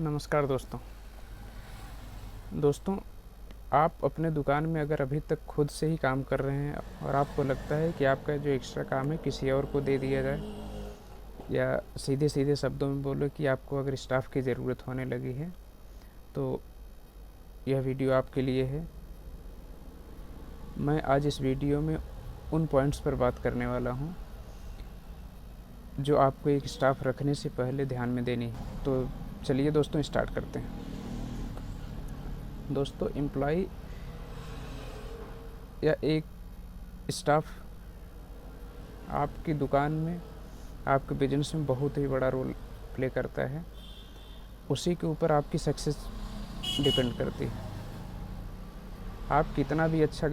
नमस्कार दोस्तों, आप अपने दुकान में अगर अभी तक खुद से ही काम कर रहे हैं और आपको लगता है कि आपका जो एक्स्ट्रा काम है किसी और को दे दिया जाए, या सीधे सीधे शब्दों में बोलो कि आपको अगर स्टाफ की ज़रूरत होने लगी है, तो यह वीडियो आपके लिए है। मैं आज इस वीडियो में उन पॉइंट्स पर बात करने वाला हूँ जो आपको एक स्टाफ रखने से पहले ध्यान में देनी है। तो चलिए दोस्तों, स्टार्ट करते हैं। दोस्तों, एम्प्लॉय या एक स्टाफ आपकी दुकान में, आपके बिजनेस में बहुत ही बड़ा रोल प्ले करता है। उसी के ऊपर आपकी सक्सेस डिपेंड करती है। आप कितना भी अच्छा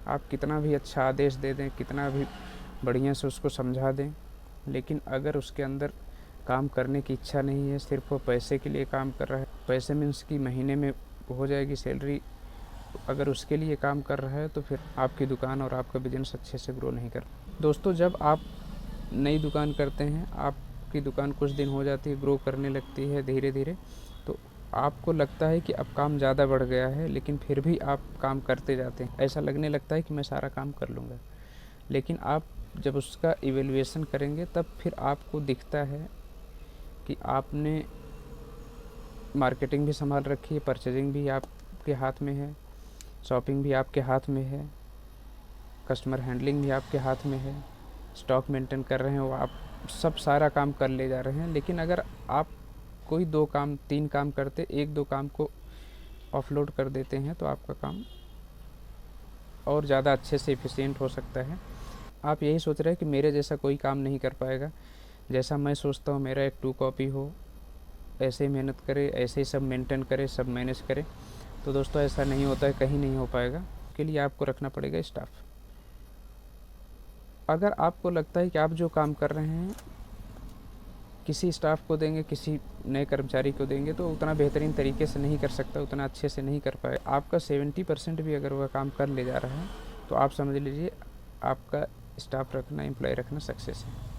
आप कितना भी अच्छा आदेश दे दें, कितना भी बढ़िया से उसको समझा दें, लेकिन अगर उसके अंदर काम करने की इच्छा नहीं है, सिर्फ वो पैसे के लिए काम कर रहा है, पैसे मीन्स की महीने में हो जाएगी सैलरी, अगर उसके लिए काम कर रहा है, तो फिर आपकी दुकान और आपका बिजनेस अच्छे से ग्रो नहीं कर। दोस्तों, जब आप नई दुकान करते हैं, आपकी दुकान कुछ दिन हो जाती है, ग्रो करने लगती है धीरे धीरे, तो आपको लगता है कि अब काम ज़्यादा बढ़ गया है, लेकिन फिर भी आप काम करते जाते हैं। ऐसा लगने लगता है कि मैं सारा काम कर लूँगा, लेकिन आप जब उसका इवैल्यूएशन करेंगे तब फिर आपको दिखता है कि आपने मार्केटिंग भी संभाल रखी है, परचेजिंग भी आपके हाथ में है, शॉपिंग भी आपके हाथ में है, कस्टमर हैंडलिंग भी आपके हाथ में है, स्टॉक मेंटेन कर रहे हैं, वो आप सब सारा काम कर ले जा रहे हैं। लेकिन अगर आप कोई 2 काम 3 काम करते, 1-2 काम को ऑफलोड कर देते हैं, तो आपका काम और ज़्यादा अच्छे से एफिशिएंट हो सकता है। आप यही सोच रहे हैं कि मेरे जैसा कोई काम नहीं कर पाएगा, जैसा मैं सोचता हूँ मेरा एक 2 कॉपी हो, ऐसे ही मेहनत करे, ऐसे ही सब मेंटेन करे, सब मैनेज करे। तो दोस्तों, ऐसा नहीं होता है, कहीं नहीं हो पाएगा। के लिए आपको रखना पड़ेगा स्टाफ। अगर आपको लगता है कि आप जो काम कर रहे हैं किसी स्टाफ को देंगे, किसी नए कर्मचारी को देंगे, तो उतना बेहतरीन तरीके से नहीं कर सकता, उतना अच्छे से नहीं कर पाए। आपका 70% भी अगर वह काम कर ले जा रहा है, तो आप समझ लीजिए आपका स्टाफ रखना, एम्प्लॉय रखना सक्सेस है।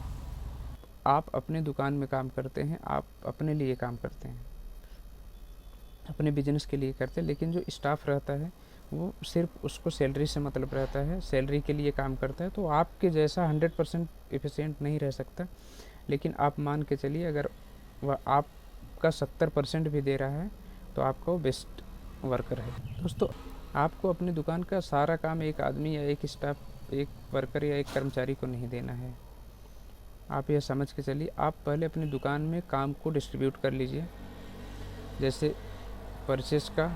आप अपने दुकान में काम करते हैं, आप अपने लिए काम करते हैं, अपने बिजनेस के लिए करते हैं, लेकिन जो स्टाफ रहता है वो सिर्फ उसको सैलरी से मतलब रहता है, सैलरी के लिए काम करता है। तो आपके जैसा 100% एफिशिएंट नहीं रह सकता, लेकिन आप मान के चलिए अगर वह आपका 70% भी दे रहा है, तो आपका वो बेस्ट वर्कर है। दोस्तों, आपको अपनी दुकान का सारा काम एक आदमी या एक स्टाफ, एक वर्कर या एक कर्मचारी को नहीं देना है। आप यह समझ के चलिए, आप पहले अपनी दुकान में काम को डिस्ट्रीब्यूट कर लीजिए। जैसे परचेस का,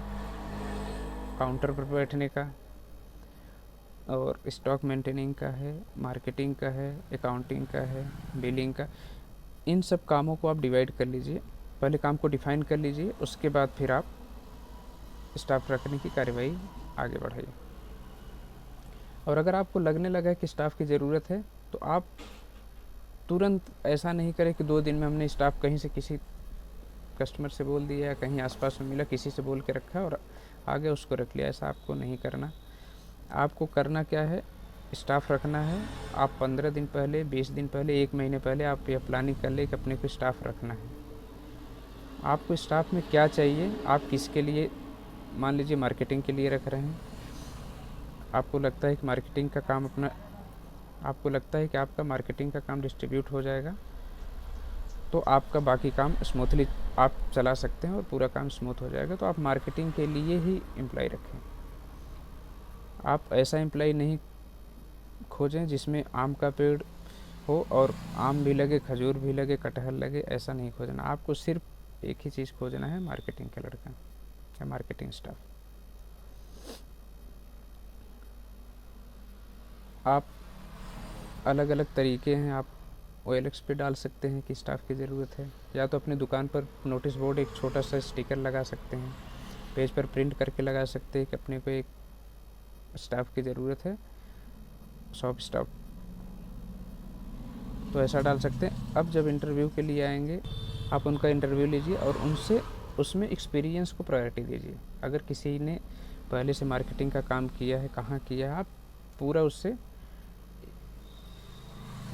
काउंटर पर बैठने का, और स्टॉक मेंटेनिंग का है, मार्केटिंग का है, अकाउंटिंग का है, बिलिंग का। इन सब कामों को आप डिवाइड कर लीजिए, पहले काम को डिफाइन कर लीजिए, उसके बाद फिर आप स्टाफ रखने की कार्यवाही आगे बढ़ाइए। और अगर आपको लगने लगा कि स्टाफ की ज़रूरत है, तो आप तुरंत ऐसा नहीं करें कि 2 दिन में हमने स्टाफ कहीं से किसी कस्टमर से बोल दिया, कहीं आसपास में मिला, किसी से बोल के रखा और आगे उसको रख लिया। ऐसा आपको नहीं करना। आपको करना क्या है, स्टाफ रखना है। आप 15 दिन पहले, 20 दिन पहले, 1 महीने पहले आप यह प्लानिंग कर ले कि अपने को स्टाफ रखना है। आपको स्टाफ में क्या चाहिए, आप किसके लिए, मान लीजिए मार्केटिंग के लिए रख रहे हैं, आपको लगता है कि मार्केटिंग का काम आपको लगता है कि आपका मार्केटिंग का काम डिस्ट्रीब्यूट हो जाएगा, तो आपका बाकी काम स्मूथली आप चला सकते हैं और पूरा काम स्मूथ हो जाएगा। तो आप मार्केटिंग के लिए ही एम्प्लॉय रखें। आप ऐसा एम्प्लॉय नहीं खोजें जिसमें आम का पेड़ हो और आम भी लगे, खजूर भी लगे, कटहल लगे, ऐसा नहीं खोजना। आपको सिर्फ एक ही चीज़ खोजना है, मार्केटिंग का लड़का या मार्केटिंग स्टाफ। आप अलग अलग तरीके हैं, आप OLX पे डाल सकते हैं कि स्टाफ की ज़रूरत है, या तो अपनी दुकान पर नोटिस बोर्ड एक छोटा सा स्टिकर लगा सकते हैं, पेज पर प्रिंट करके लगा सकते हैं कि अपने को एक स्टाफ की ज़रूरत है, शॉप स्टाफ। तो ऐसा डाल सकते हैं। अब जब इंटरव्यू के लिए आएंगे, आप उनका इंटरव्यू लीजिए और उनसे उसमें एक्सपीरियंस को प्रायोरिटी दीजिए। अगर किसी ने पहले से मार्केटिंग का काम किया है, कहाँ किया है, आप पूरा उससे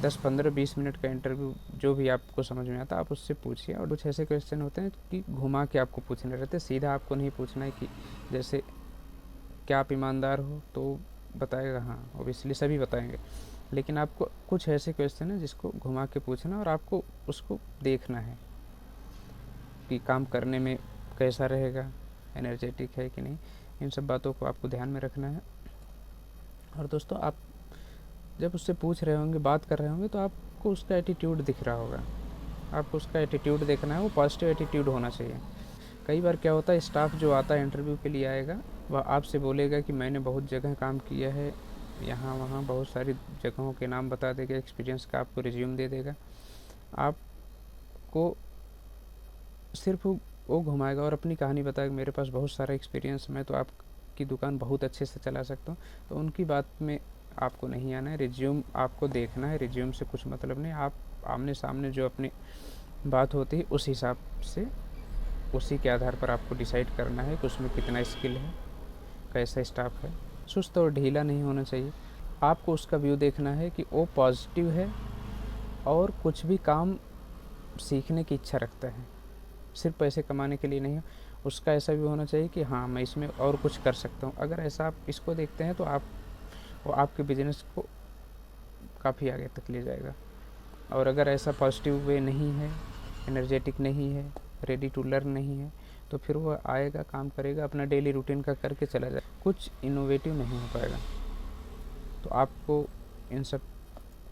10-15-20 मिनट का इंटरव्यू जो भी आपको समझ में आता आप उससे पूछिए। और कुछ ऐसे क्वेश्चन होते हैं कि घुमा के आपको पूछने रहते हैं, सीधा आपको नहीं पूछना है कि जैसे क्या आप ईमानदार हो, तो बताएगा हाँ, ऑब्वियसली सभी बताएंगे, लेकिन आपको कुछ ऐसे क्वेश्चन है जिसको घुमा के पूछना और आपको उसको देखना है कि काम करने में कैसा रहेगा, एनर्जेटिक है कि नहीं। इन सब बातों को आपको ध्यान में रखना है। और दोस्तों, आप जब उससे पूछ रहे होंगे, बात कर रहे होंगे, तो आपको उसका एटीट्यूड दिख रहा होगा, आपको उसका एटीट्यूड देखना है, वो पॉजिटिव एटीट्यूड होना चाहिए। कई बार क्या होता है, स्टाफ जो आता है इंटरव्यू के लिए आएगा, वह आपसे बोलेगा कि मैंने बहुत जगह काम किया है, यहाँ वहाँ बहुत सारी जगहों के नाम बता देगा, एक्सपीरियंस का आपको रिज्यूम दे देगा। आपको सिर्फ वो घुमाएगा और अपनी कहानी बताएगा, मेरे पास बहुत सारा एक्सपीरियंस, मैं तो आपकी दुकान बहुत अच्छे से चला सकता हूँ। तो उनकी बात में आपको नहीं आना है, रिज्यूम आपको देखना है, रिज्यूम से कुछ मतलब नहीं। आप आमने सामने जो अपनी बात होती है उस हिसाब से, उसी के आधार पर आपको डिसाइड करना है कि उसमें कितना स्किल है, कैसा स्टाफ है। सुस्त और ढीला नहीं होना चाहिए। आपको उसका व्यू देखना है कि वो पॉजिटिव है और कुछ भी काम सीखने की इच्छा रखता है, सिर्फ पैसे कमाने के लिए नहीं। उसका ऐसा व्यू होना चाहिए कि हाँ, मैं इसमें और कुछ कर सकता हूँ। अगर ऐसा आप इसको देखते हैं तो वो आपके बिजनेस को काफ़ी आगे तक ले जाएगा। और अगर ऐसा पॉजिटिव वे नहीं है, एनर्जेटिक नहीं है, रेडी टू लर्न नहीं है, तो फिर वो आएगा, काम करेगा, अपना डेली रूटीन का करके चला जाए, कुछ इनोवेटिव नहीं हो पाएगा। तो आपको इन सब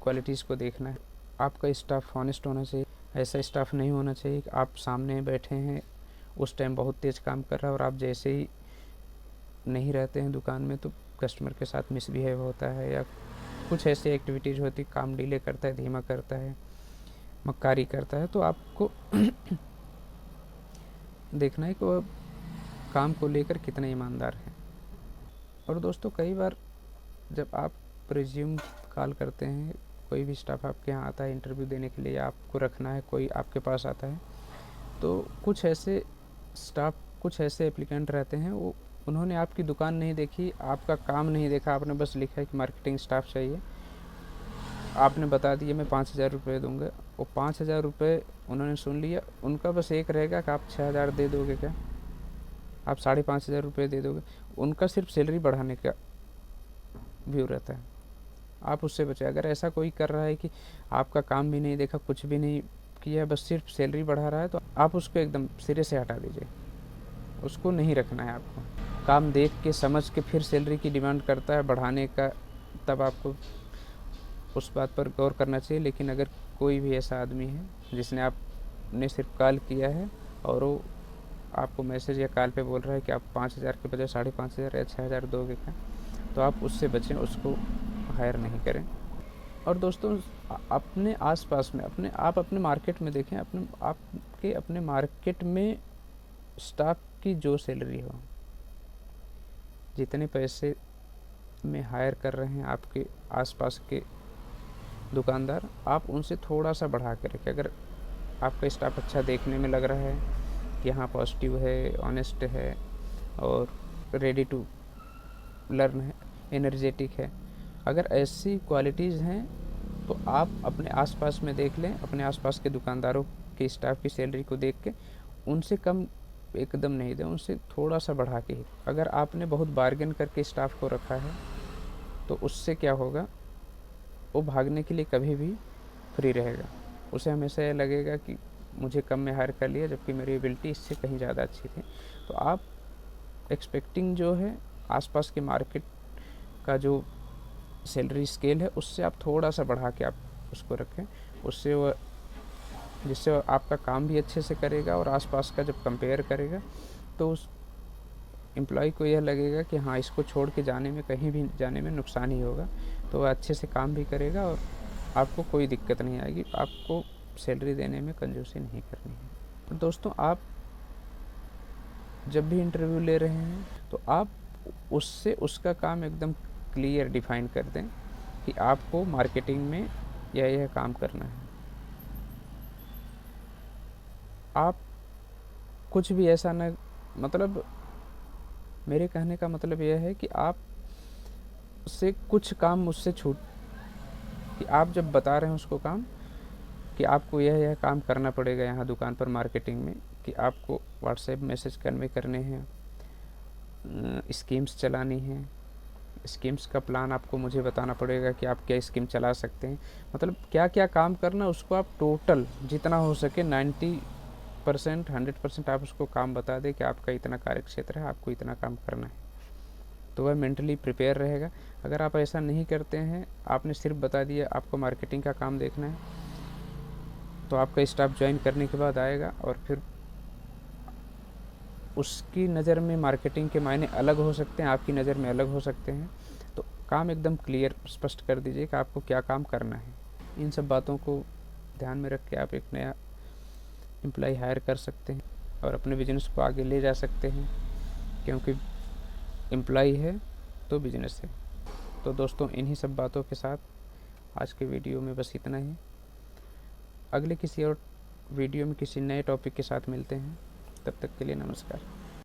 क्वालिटीज़ को देखना है। आपका स्टाफ ऑनेस्ट होना चाहिए, ऐसा स्टाफ नहीं होना चाहिए कि आप सामने बैठे हैं, उस टाइम बहुत तेज़ काम कर रहा है और आप जैसे ही नहीं रहते हैं दुकान में तो कस्टमर के साथ मिसबिहेव होता है, या कुछ ऐसी एक्टिविटीज़ होती, काम डिले करता है, धीमा करता है, मक्कारी करता है। तो आपको देखना है कि वह काम को लेकर कितना ईमानदार है। और दोस्तों, कई बार जब आप रिज्यूम कॉल करते हैं, कोई भी स्टाफ आपके यहाँ आता है इंटरव्यू देने के लिए, या आपको रखना है, कोई आपके पास आता है, तो कुछ ऐसे स्टाफ, कुछ ऐसे एप्लीकेंट रहते हैं, वो उन्होंने आपकी दुकान नहीं देखी, आपका काम नहीं देखा, आपने बस लिखा है कि मार्केटिंग स्टाफ चाहिए, आपने बता दिया मैं 5,000 रुपये दूँगा। वो 5,000 रुपये उन्होंने सुन लिया, उनका बस एक रहेगा कि आप 6,000 दे दोगे क्या, आप 5,500 रुपये दे दोगे। उनका सिर्फ सैलरी बढ़ाने का व्यू रहता है। आप उससे बचें। अगर ऐसा कोई कर रहा है कि आपका काम भी नहीं देखा, कुछ भी नहीं किया, बस सिर्फ सैलरी बढ़ा रहा है, तो आप उसको एकदम सिरे से हटा दीजिए, उसको नहीं रखना है आपको। काम देख के समझ के फिर सैलरी की डिमांड करता है बढ़ाने का, तब आपको उस बात पर गौर करना चाहिए। लेकिन अगर कोई भी ऐसा आदमी है जिसने आपने सिर्फ कॉल किया है और वो आपको मैसेज या कॉल पे बोल रहा है कि आप 5,000 के बजाय 5,500 या 6,000 दोगे क्या, तो आप उससे बचें, उसको हायर नहीं करें। और दोस्तों, अपने आसपास में अपने मार्केट में देखें, अपने मार्केट में स्टाफ की जो सैलरी हो, जितने पैसे में हायर कर रहे हैं आपके आसपास के दुकानदार, आप उनसे थोड़ा सा बढ़ा कर रखें। अगर आपका स्टाफ अच्छा देखने में लग रहा है कि हाँ पॉजिटिव है, ऑनेस्ट है और रेडी टू लर्न है, एनर्जेटिक है, अगर ऐसी क्वालिटीज़ हैं तो आप अपने आसपास में देख लें, अपने आसपास के दुकानदारों के स्टाफ की सैलरी को देख के उनसे कम एकदम नहीं दें, उनसे थोड़ा सा बढ़ा के ही। अगर आपने बहुत बार्गेन करके स्टाफ को रखा है तो उससे क्या होगा, वो भागने के लिए कभी भी फ्री रहेगा। उसे हमेशा ये लगेगा कि मुझे कम में हायर कर लिया जबकि मेरी एबिलिटी इससे कहीं ज़्यादा अच्छी थी। तो आप एक्सपेक्टिंग जो है आसपास के मार्केट का जो सैलरी स्केल है उससे आप थोड़ा सा बढ़ा के आप उसको रखें, जिससे वो आपका काम भी अच्छे से करेगा और आसपास का जब कंपेयर करेगा तो उस एम्प्लॉय को यह लगेगा कि हाँ, इसको छोड़ के कहीं भी जाने में नुकसान ही होगा, तो वह अच्छे से काम भी करेगा और आपको कोई दिक्कत नहीं आएगी, आपको सैलरी देने में कंजूसी नहीं करनी है। तो दोस्तों, आप जब भी इंटरव्यू ले रहे हैं तो आप उससे उसका काम एकदम क्लियर डिफाइन कर दें कि आपको मार्केटिंग में यह काम करना है। आप कुछ भी ऐसा न, मतलब मेरे कहने का मतलब यह है कि आप से कुछ काम मुझसे छूट कि आप जब बता रहे हैं उसको काम कि आपको यह काम करना पड़ेगा यहाँ दुकान पर मार्केटिंग में, कि आपको व्हाट्सएप मैसेज कन्वे करने हैं, स्कीम्स चलानी हैं, स्कीम्स का प्लान आपको मुझे बताना पड़ेगा कि आप क्या स्कीम चला सकते हैं, मतलब क्या क्या काम करना उसको आप टोटल जितना हो सके 90% 100% आप उसको काम बता दें कि आपका इतना कार्य क्षेत्र है, आपको इतना काम करना है, तो वह मेंटली प्रिपेयर रहेगा। अगर आप ऐसा नहीं करते हैं, आपने सिर्फ बता दिया आपको मार्केटिंग का काम देखना है, तो आपका स्टाफ ज्वाइन करने के बाद आएगा और फिर उसकी नज़र में मार्केटिंग के मायने अलग हो सकते हैं, आपकी नज़र में अलग हो सकते हैं। तो काम एकदम क्लियर स्पष्ट कर दीजिए कि आपको क्या काम करना है। इन सब बातों को ध्यान में रख के आप एक नया एम्प्लॉय हायर कर सकते हैं और अपने बिजनेस को आगे ले जा सकते हैं, क्योंकि एम्प्लॉय है तो बिजनेस है। तो दोस्तों, इन्हीं सब बातों के साथ आज के वीडियो में बस इतना ही। अगले किसी और वीडियो में किसी नए टॉपिक के साथ मिलते हैं, तब तक के लिए नमस्कार।